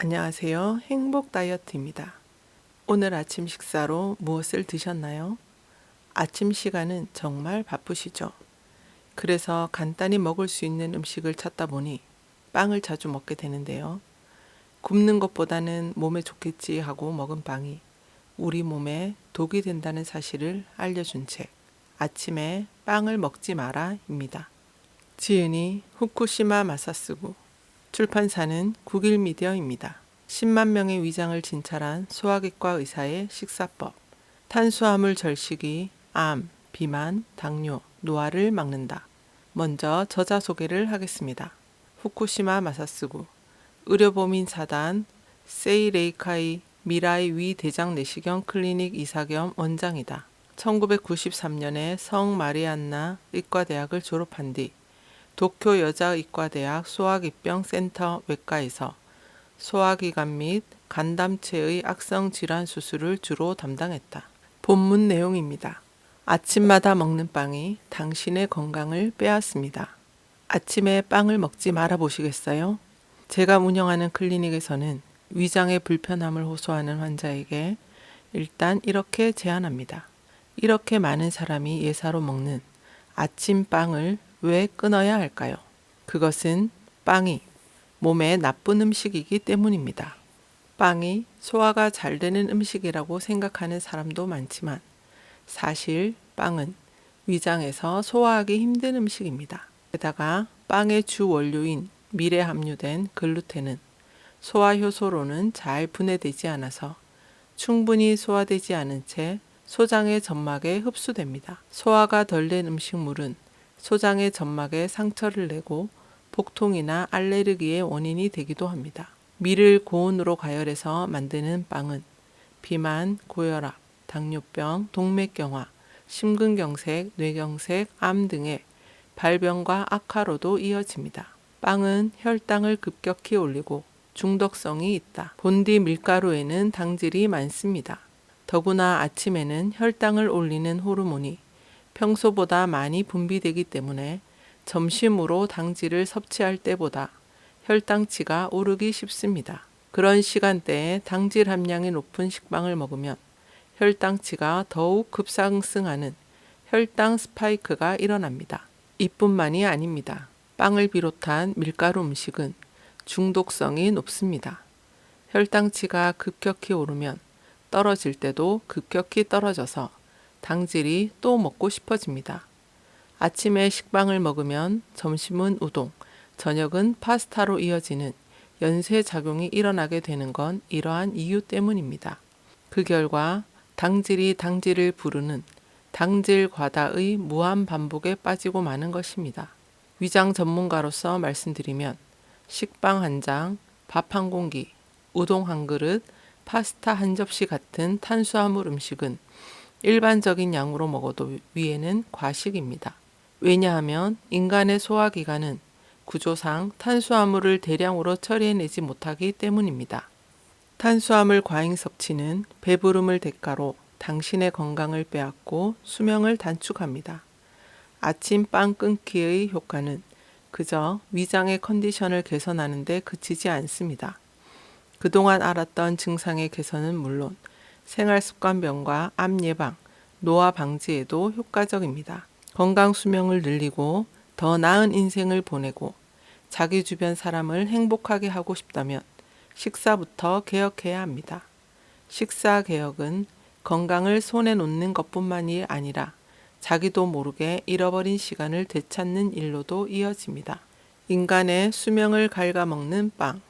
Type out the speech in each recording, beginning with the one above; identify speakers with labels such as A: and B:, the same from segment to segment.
A: 안녕하세요. 행복 다이어트입니다. 오늘 아침 식사로 무엇을 드셨나요? 아침 시간은 정말 바쁘시죠? 그래서 간단히 먹을 수 있는 음식을 찾다 보니 빵을 자주 먹게 되는데요. 굽는 것보다는 몸에 좋겠지 하고 먹은 빵이 우리 몸에 독이 된다는 사실을 알려준 책, 아침에 빵을 먹지 마라입니다. 지은이 후쿠시마 마사스구, 출판사는 국일미디어입니다. 10만 명의 위장을 진찰한 소화기과 의사의 식사법. 탄수화물 절식이 암, 비만, 당뇨, 노화를 막는다. 먼저 저자 소개를 하겠습니다. 후쿠시마 마사스구 의료보민 사단 세이레이카이 미라이 위 대장 내시경 클리닉 이사 겸 원장이다. 1993년에 성 마리안나 의과대학을 졸업한 뒤 도쿄 여자의과대학 소화기병 센터 외과에서 소화기관 및 간담체의 악성 질환 수술을 주로 담당했다. 본문 내용입니다. 아침마다 먹는 빵이 당신의 건강을 빼앗습니다. 아침에 빵을 먹지 말아 보시겠어요? 제가 운영하는 클리닉에서는 위장의 불편함을 호소하는 환자에게 일단 이렇게 제안합니다. 이렇게 많은 사람이 예사로 먹는 아침 빵을 왜 끊어야 할까요? 그것은 빵이 몸에 나쁜 음식이기 때문입니다. 빵이 소화가 잘 되는 음식이라고 생각하는 사람도 많지만 사실 빵은 위장에서 소화하기 힘든 음식입니다. 게다가 빵의 주 원료인 밀에 함유된 글루텐은 소화 효소로는 잘 분해되지 않아서 충분히 소화되지 않은 채 소장의 점막에 흡수됩니다. 소화가 덜 된 음식물은 소장의 점막에 상처를 내고 복통이나 알레르기의 원인이 되기도 합니다. 밀을 고온으로 가열해서 만드는 빵은 비만, 고혈압, 당뇨병, 동맥경화, 심근경색, 뇌경색, 암 등의 발병과 악화로도 이어집니다. 빵은 혈당을 급격히 올리고 중독성이 있다. 본디 밀가루에는 당질이 많습니다. 더구나 아침에는 혈당을 올리는 호르몬이 평소보다 많이 분비되기 때문에 점심으로 당질을 섭취할 때보다 혈당치가 오르기 쉽습니다. 그런 시간대에 당질 함량이 높은 식빵을 먹으면 혈당치가 더욱 급상승하는 혈당 스파이크가 일어납니다. 이뿐만이 아닙니다. 빵을 비롯한 밀가루 음식은 중독성이 높습니다. 혈당치가 급격히 오르면 떨어질 때도 급격히 떨어져서 당질이 또 먹고 싶어집니다. 아침에 식빵을 먹으면 점심은 우동, 저녁은 파스타로 이어지는 연쇄작용이 일어나게 되는 건 이러한 이유 때문입니다. 그 결과 당질이 당질을 부르는 당질 과다의 무한 반복에 빠지고 마는 것입니다. 위장 전문가로서 말씀드리면 식빵 한 장, 밥 한 공기, 우동 한 그릇, 파스타 한 접시 같은 탄수화물 음식은 일반적인 양으로 먹어도 위에는 과식입니다. 왜냐하면 인간의 소화기관은 구조상 탄수화물을 대량으로 처리해내지 못하기 때문입니다. 탄수화물 과잉 섭취는 배부름을 대가로 당신의 건강을 빼앗고 수명을 단축합니다. 아침 빵 끊기의 효과는 그저 위장의 컨디션을 개선하는 데 그치지 않습니다. 그동안 알았던 증상의 개선은 물론 생활습관병과 암 예방, 노화 방지에도 효과적입니다. 건강 수명을 늘리고 더 나은 인생을 보내고 자기 주변 사람을 행복하게 하고 싶다면 식사부터 개혁해야 합니다. 식사 개혁은 건강을 손에 놓는 것뿐만이 아니라 자기도 모르게 잃어버린 시간을 되찾는 일로도 이어집니다. 인간의 수명을 갉아먹는 빵.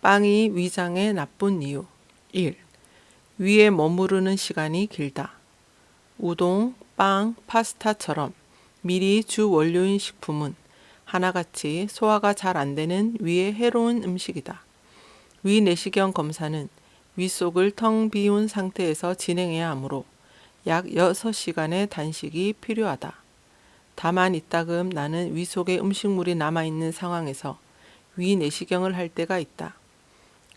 A: 빵이 위장에 나쁜 이유. 1. 위에 머무르는 시간이 길다. 우동, 빵, 파스타처럼 밀이 주 원료인 식품은 하나같이 소화가 잘 안 되는 위에 해로운 음식이다. 위 내시경 검사는 위 속을 텅 비운 상태에서 진행해야 하므로 약 6시간의 단식이 필요하다. 다만 이따금 나는 위 속에 음식물이 남아있는 상황에서 위 내시경을 할 때가 있다.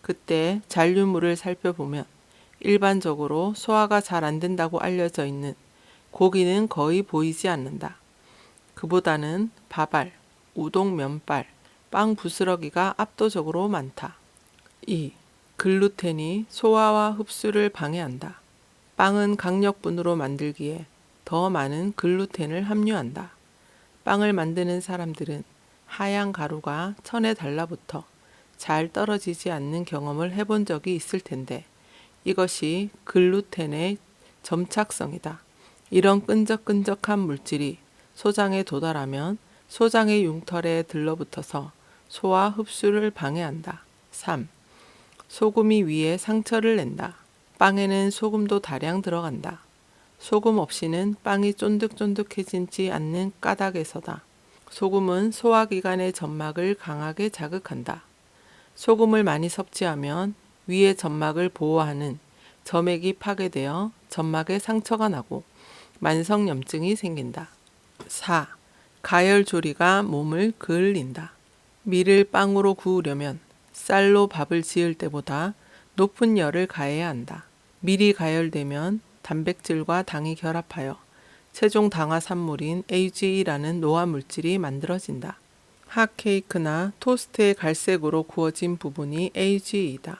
A: 그때 잔류물을 살펴보면 일반적으로 소화가 잘 안 된다고 알려져 있는 고기는 거의 보이지 않는다. 그보다는 밥알, 우동 면발, 빵 부스러기가 압도적으로 많다. 2. 글루텐이 소화와 흡수를 방해한다. 빵은 강력분으로 만들기에 더 많은 글루텐을 함유한다. 빵을 만드는 사람들은 하얀 가루가 천에 달라붙어 잘 떨어지지 않는 경험을 해본 적이 있을 텐데 이것이 글루텐의 점착성이다. 이런 끈적끈적한 물질이 소장에 도달하면 소장의 융털에 들러붙어서 소화 흡수를 방해한다. 3. 소금이 위에 상처를 낸다. 빵에는 소금도 다량 들어간다. 소금 없이는 빵이 쫀득쫀득해지지 않는 까닭에서다. 소금은 소화기관의 점막을 강하게 자극한다. 소금을 많이 섭취하면 위의 점막을 보호하는 점액이 파괴되어 점막에 상처가 나고 만성염증이 생긴다. 4. 가열조리가 몸을 그을린다. 밀을 빵으로 구우려면 쌀로 밥을 지을 때보다 높은 열을 가해야 한다. 밀이 가열되면 단백질과 당이 결합하여 최종 당화산물인 AGE라는 노화 물질이 만들어진다. 핫케이크나 토스트의 갈색으로 구워진 부분이 AGE이다.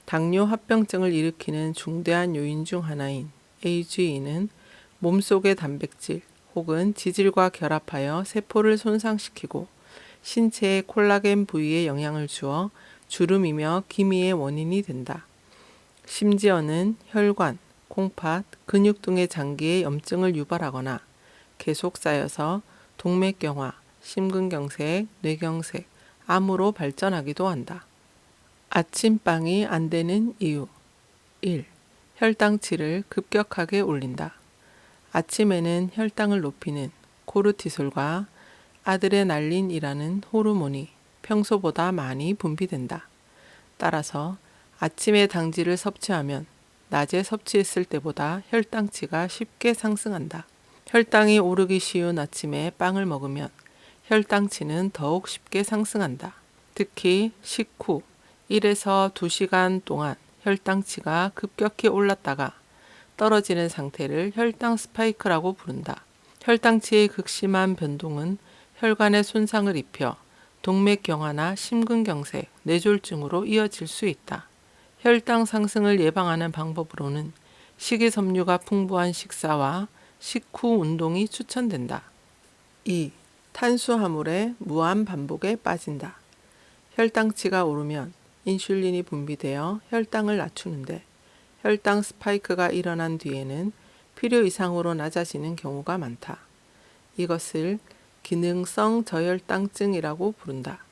A: 당뇨 합병증을 일으키는 중대한 요인 중 하나인 AGE는 몸속의 단백질 혹은 지질과 결합하여 세포를 손상시키고 신체의 콜라겐 부위에 영향을 주어 주름이며 기미의 원인이 된다. 심지어는 혈관, 콩팥, 근육 등의 장기에 염증을 유발하거나 계속 쌓여서 동맥경화, 심근경색, 뇌경색, 암으로 발전하기도 한다. 아침빵이 안 되는 이유 1. 혈당치를 급격하게 올린다. 아침에는 혈당을 높이는 코르티솔과 아드레날린이라는 호르몬이 평소보다 많이 분비된다. 따라서 아침에 당질을 섭취하면 낮에 섭취했을 때보다 혈당치가 쉽게 상승한다. 혈당이 오르기 쉬운 아침에 빵을 먹으면 혈당치는 더욱 쉽게 상승한다. 특히 식후 1에서 2시간 동안 혈당치가 급격히 올랐다가 떨어지는 상태를 혈당 스파이크라고 부른다. 혈당치의 극심한 변동은 혈관에 손상을 입혀 동맥경화나 심근경색, 뇌졸중으로 이어질 수 있다. 혈당 상승을 예방하는 방법으로는 식이섬유가 풍부한 식사와 식후 운동이 추천된다. 2. 탄수화물의 무한 반복에 빠진다. 혈당치가 오르면 인슐린이 분비되어 혈당을 낮추는데 혈당 스파이크가 일어난 뒤에는 필요 이상으로 낮아지는 경우가 많다. 이것을 기능성 저혈당증이라고 부른다.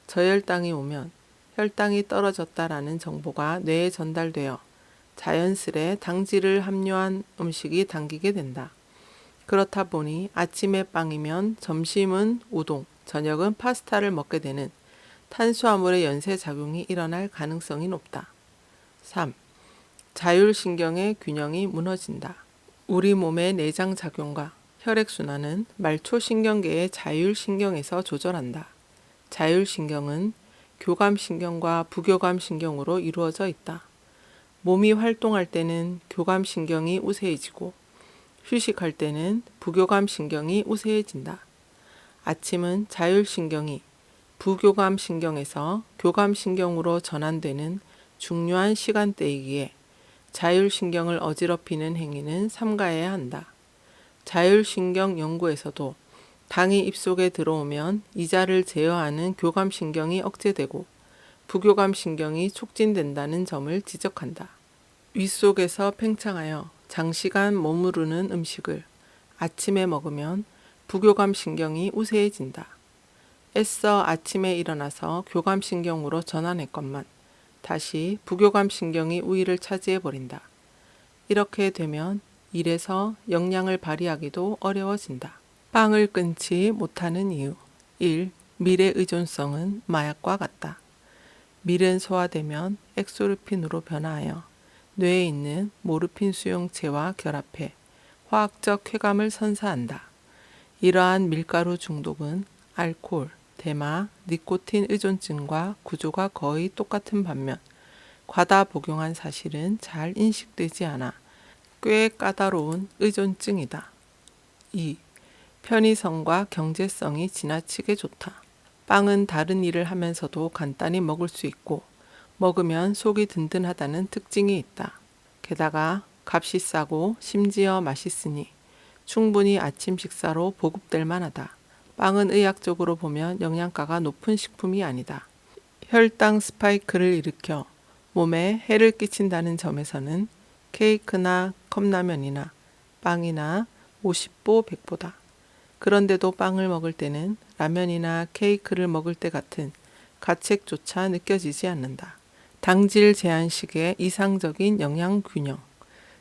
A: 저혈당이 오면 혈당이 떨어졌다라는 정보가 뇌에 전달되어 자연스레 당질을 함유한 음식이 당기게 된다. 그렇다 보니 아침에 빵이면 점심은 우동, 저녁은 파스타를 먹게 되는 탄수화물의 연쇄작용이 일어날 가능성이 높다. 3. 자율신경의 균형이 무너진다. 우리 몸의 내장작용과 혈액순환은 말초신경계의 자율신경에서 조절한다. 자율신경은 교감신경과 부교감신경으로 이루어져 있다. 몸이 활동할 때는 교감신경이 우세해지고 휴식할 때는 부교감신경이 우세해진다. 아침은 자율신경이 부교감신경에서 교감신경으로 전환되는 중요한 시간대이기에 자율신경을 어지럽히는 행위는 삼가해야 한다. 자율신경 연구에서도 당이 입속에 들어오면 이자를 제어하는 교감신경이 억제되고 부교감신경이 촉진된다는 점을 지적한다. 윗속에서 팽창하여 장시간 머무르는 음식을 아침에 먹으면 부교감신경이 우세해진다. 애써 아침에 일어나서 교감신경으로 전환했건만 다시 부교감신경이 우위를 차지해버린다. 이렇게 되면 일에서 역량을 발휘하기도 어려워진다. 빵을 끊지 못하는 이유 1. 밀의 의존성은 마약과 같다. 밀은 소화되면 엑소르핀으로 변화하여 뇌에 있는 모르핀 수용체와 결합해 화학적 쾌감을 선사한다. 이러한 밀가루 중독은 알코올, 대마, 니코틴 의존증과 구조가 거의 똑같은 반면 과다 복용한 사실은 잘 인식되지 않아 꽤 까다로운 의존증이다. 2. 편의성과 경제성이 지나치게 좋다. 빵은 다른 일을 하면서도 간단히 먹을 수 있고 먹으면 속이 든든하다는 특징이 있다. 게다가 값이 싸고 심지어 맛있으니 충분히 아침 식사로 보급될 만하다. 빵은 의학적으로 보면 영양가가 높은 식품이 아니다. 혈당 스파이크를 일으켜 몸에 해를 끼친다는 점에서는 케이크나 컵라면이나 빵이나 50보 100보다. 그런데도 빵을 먹을 때는 라면이나 케이크를 먹을 때 같은 가책조차 느껴지지 않는다. 당질 제한식의 이상적인 영양 균형.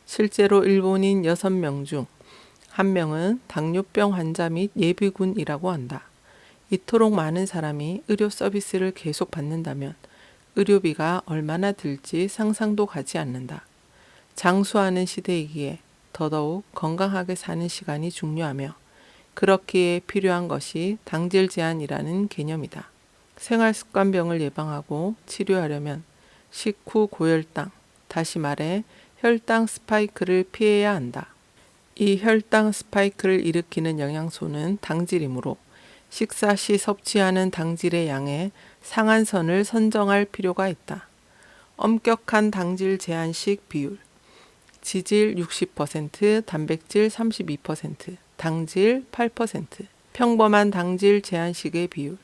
A: 실제로 일본인 6명 중 1명은 당뇨병 환자 및 예비군이라고 한다. 이토록 많은 사람이 의료 서비스를 계속 받는다면 의료비가 얼마나 들지 상상도 가지 않는다. 장수하는 시대이기에 더더욱 건강하게 사는 시간이 중요하며 그렇기에 필요한 것이 당질 제한이라는 개념이다. 생활습관병을 예방하고 치료하려면 식후 고혈당, 다시 말해 혈당 스파이크를 피해야 한다. 이 혈당 스파이크를 일으키는 영양소는 당질이므로 식사 시 섭취하는 당질의 양의 상한선을 선정할 필요가 있다. 엄격한 당질 제한식 비율. 지질 60%, 단백질 32%, 당질 8%. 평범한 당질 제한식의 비율.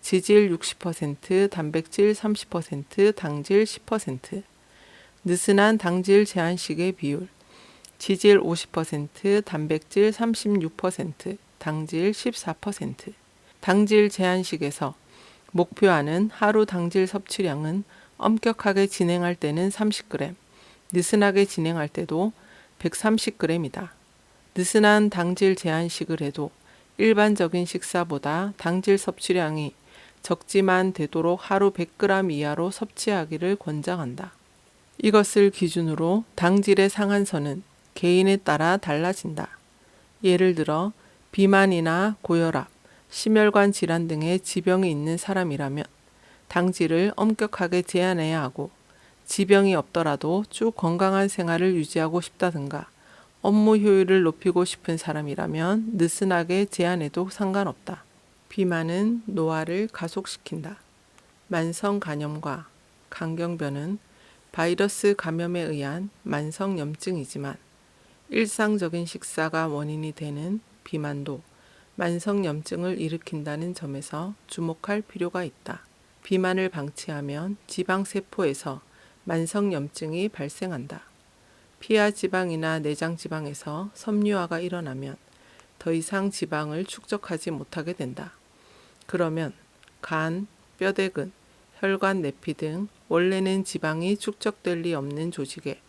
A: 지질 60%, 단백질 30%, 당질 10%. 느슨한 당질 제한식의 비율. 지질 50%, 단백질 36%, 당질 14%. 당질 제한식에서 목표하는 하루 당질 섭취량은 엄격하게 진행할 때는 30g, 느슨하게 진행할 때도 130g이다. 느슨한 당질 제한식을 해도 일반적인 식사보다 당질 섭취량이 적지만 되도록 하루 100g 이하로 섭취하기를 권장한다. 이것을 기준으로 당질의 상한선은 개인에 따라 달라진다. 예를 들어 비만이나 고혈압, 심혈관 질환 등의 지병이 있는 사람이라면 당질을 엄격하게 제한해야 하고 지병이 없더라도 쭉 건강한 생활을 유지하고 싶다든가 업무 효율을 높이고 싶은 사람이라면 느슨하게 제한해도 상관없다. 비만은 노화를 가속시킨다. 만성 간염과 강경변은 바이러스 감염에 의한 만성 염증이지만 일상적인 식사가 원인이 되는 비만도 만성 염증을 일으킨다는 점에서 주목할 필요가 있다. 비만을 방치하면 지방세포에서 만성 염증이 발생한다. 피하 지방이나 내장 지방에서 섬유화가 일어나면 더 이상 지방을 축적하지 못하게 된다. 그러면 간, 뼈대근, 혈관 내피 등 원래는 지방이 축적될 리 없는 조직에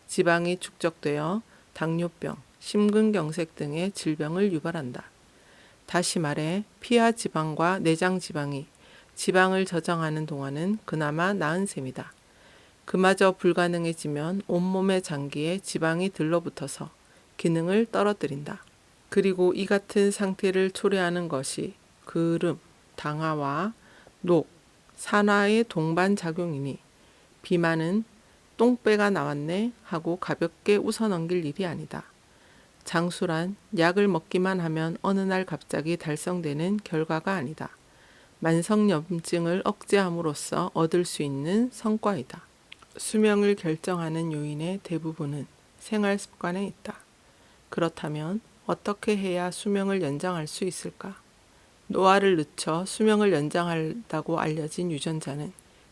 A: 지방이 축적되어 당뇨병, 심근경색 등의 질병을 유발한다. 다시 말해 피하 지방과 내장 지방이 지방을 저장하는 동안은 그나마 나은 셈이다. 그마저 불가능해지면 온몸의 장기에 지방이 들러붙어서 기능을 떨어뜨린다. 그리고 이 같은 상태를 초래하는 것이 그름, 당화와 녹, 산화의 동반 작용이니 비만은 똥배가 나왔네 하고 가볍게 웃어넘길 일이 아니다. 장수란 약을 먹기만 하면 어느 날 갑자기 달성되는 결과가 아니다. 만성염증을 억제함으로써 얻을 수 있는 성과이다. 수명을 결정하는 요인의 대부분은 생활 습관에 있다. 그렇다면 어떻게 해야 수명을 연장할 수 있을까? 노화를 늦춰 수명을 연장한다고 알려진 유전자는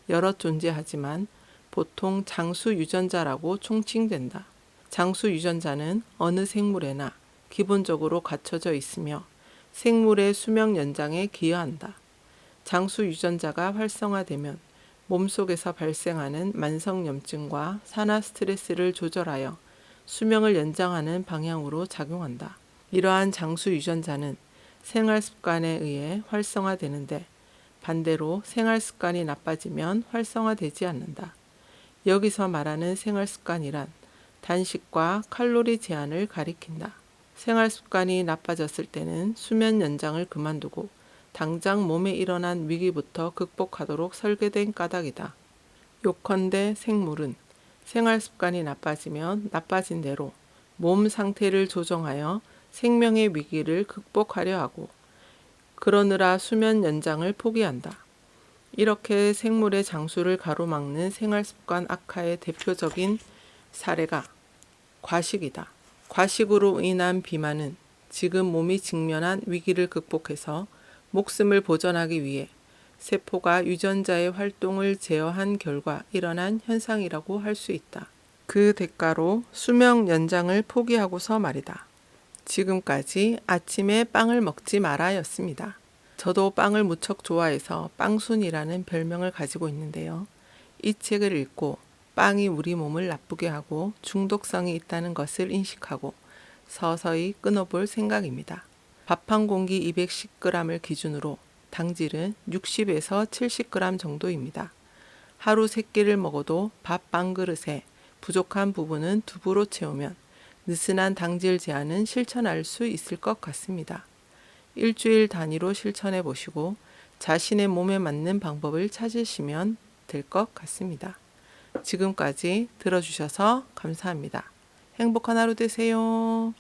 A: 여럿 존재하지만 보통 장수 유전자라고 총칭된다. 장수 유전자는 어느 생물에나 기본적으로 갖춰져 있으며 생물의 수명 연장에 기여한다. 장수 유전자가 활성화되면 몸속에서 발생하는 만성염증과 산화 스트레스를 조절하여 수명을 연장하는 방향으로 작용한다. 이러한 장수 유전자는 생활 습관에 의해 활성화되는데 반대로 생활 습관이 나빠지면 활성화되지 않는다. 여기서 말하는 생활 습관이란 단식과 칼로리 제한을 가리킨다. 생활 습관이 나빠졌을 때는 수면 연장을 그만두고 당장 몸에 일어난 위기부터 극복하도록 설계된 까닭이다. 요컨대 생물은 생활 습관이 나빠지면 나빠진 대로 몸 상태를 조정하여 생명의 위기를 극복하려 하고 그러느라 수면 연장을 포기한다. 이렇게 생물의 장수를 가로막는 생활습관 악화의 대표적인 사례가 과식이다. 과식으로 인한 비만은 지금 몸이 직면한 위기를 극복해서 목숨을 보존하기 위해 세포가 유전자의 활동을 제어한 결과 일어난 현상이라고 할 수 있다. 그 대가로 수명 연장을 포기하고서 말이다. 지금까지 아침에 빵을 먹지 마라였습니다. 저도 빵을 무척 좋아해서 빵순이라는 별명을 가지고 있는데요. 이 책을 읽고 빵이 우리 몸을 나쁘게 하고 중독성이 있다는 것을 인식하고 서서히 끊어볼 생각입니다. 밥 한 공기 210g을 기준으로 당질은 60에서 70g 정도입니다. 하루 3끼를 먹어도 밥 반 그릇에 부족한 부분은 두부로 채우면 느슨한 당질 제한은 실천할 수 있을 것 같습니다. 일주일 단위로 실천해 보시고 자신의 몸에 맞는 방법을 찾으시면 될 것 같습니다. 지금까지 들어주셔서 감사합니다. 행복한 하루 되세요.